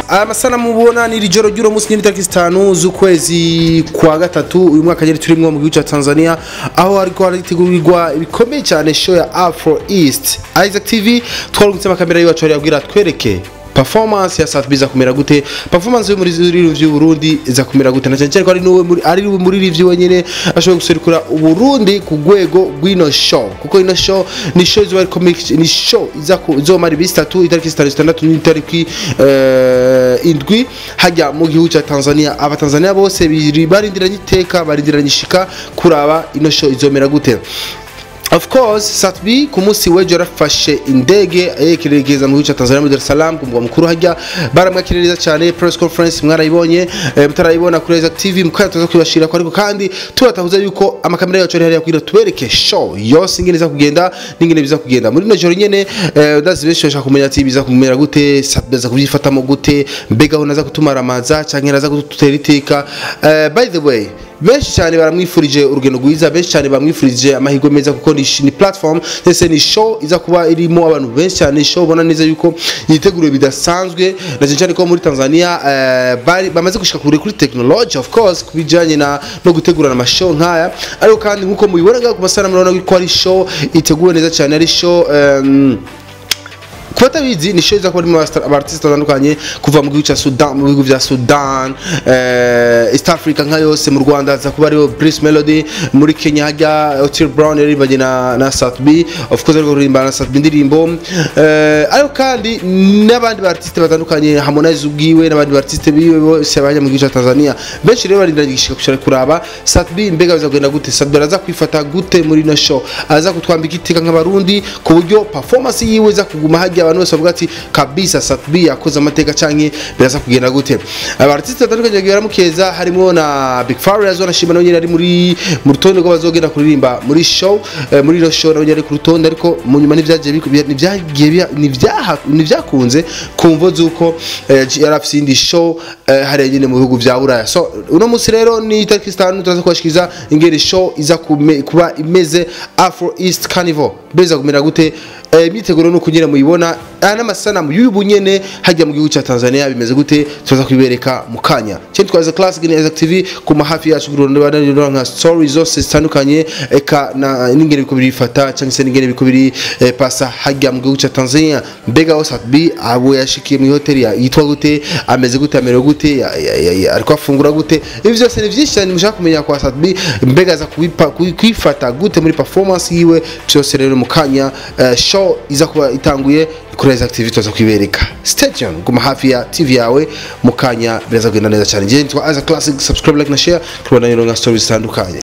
amasana mubona ni rijoro ry'uro munsi n'itariki 5 z'ukwezi kwa gatatu uyu mwaka nyeri turimwo mu gihugu ca Tanzania aho ariko haritegurirwa ibikomeye cyane show ya Afro East. Isaac TV twarungitse amakamera yacu ari yabwira twereke performance ya Satbi za kumera gute, performance yo muri review Burundi za kumera gute, nacyane ko ari muri review wenyene ashobora guserukura Burundi ku gwego rw'ino show, kuko ino show ni show zo comic, ni show izomara ibistatu itariki 6 n'itariki indwi hajya mu gihugu ca Tanzania. Abatanzania bose barindiranye iteka, barindiranye ishika kuraba ino show izomera gute. Of course, Satbi ku munsi w'ejo yarafashe indege yerekeza mu gihugu ca Tanzania mu Dar es Salaam ku mugwa mukuru hajya baramwakiririza cyane. Press conference mwarayibonye, mutarayibona kuri Isaac TV mukatoza kwibashira ko ariko kandi turatahuza yuko amakamera yacu ari hariya kugira tubereke show yose ingene iza kugenda n'ingene biza kugenda muri no joro nyene. Ndazi benshi bashaka kumenya ati biza kumera gute, Satbi aza kubyifatamo gute, mbega ho naza kutumaramaza canke naza kututera iteka. By the way, benshi cyane baramwifurije urugendo rwiza, benshi cyane bamwifurije amahirwe meza kuko ni platform ndetse ni show iza kuba irimo abantu benshi cyane. Show bona neza yuko yiteguriwe bidasanzwe na cyane ko muri Tanzania bamaze gushika kuri technology of course kubijanye no gutegurana amashow nkaya, ariko kandi nkuko mubibona ku masana murabona ko ari show iteguwe neza cyane, ari show Kwatabizi ni show za kwa artist batandukanye kuva mu gihugu ca Sudan, mu bihugu vya Sudan, East Africa nka yose, mu Rwanda za kuba ariyo Brice Melody, muri Kenya hajya Otile Brown yaribanye na Satbi, of course ariko ririmba na Satbi ndirimbo, ariko kandi n'abandi artist batandukanye, Harmonize ubwiwe n'abandi artist biwe bose bajya mu gihugu ca Tanzania. Benshi rero barindiriye gushika kuraba Satbi mbega biza kugenda gute, Satbi araza kwifata gute muri no show, aza kutwambika iteka nk'abarundi ku buryo performance yiwe za kuguma hajya abantu bose bavuga ati kabisa Satbi yakoze amateka canke biraza kugenda gute. Abartiste batandukanye baramukeza, harimo na Big Farious zonashima nawe ari muri rutonde rwo bazogenda kuririmba muri show, muri ro show nawe ari ku rutonde, ariko mu nyuma nivyakunze kumvo zuko yarafise indi show hari nyine mu bihugu vya Buraya. So uno munsi rero ni itariki 5 turaza kwashikiza ingeri show iza kuba imeze Afro East Carnival beza kumera gute. Imiteguro no kugira muyibona n'amasanamu y'ubu nyene hajya mu gihugu ca Tanzania bimeze gute tuza kwibereka mu kanya. Cyane twaza classic ni Isaac TV ku mahafi yacu Burundi nka stories zose zitandukanye eka na n'ingene biko birifata cyangwa se n'ingene biko biri pasa hajya mu gihugu ca Tanzania. Mbega wa Satbi abo yashikiye mu hotel yitwa gute, ameze gute, amero gute, ariko afungura gute, ibi byose ni byinshi cyane mushaka kumenya kwa Satbi, mbega za kwifata gute muri performance yiwe cyose rero mu kanya. Show iza kuba itanguye kuri Isaac TV tuza kwibereka. Stay tuned ku mahafi ya TV yawe mu kanya biraza kugenda neza cyane. Je nitwa Isaac Classic, subscribe, like na share kubona rero nka stories zitandukanye.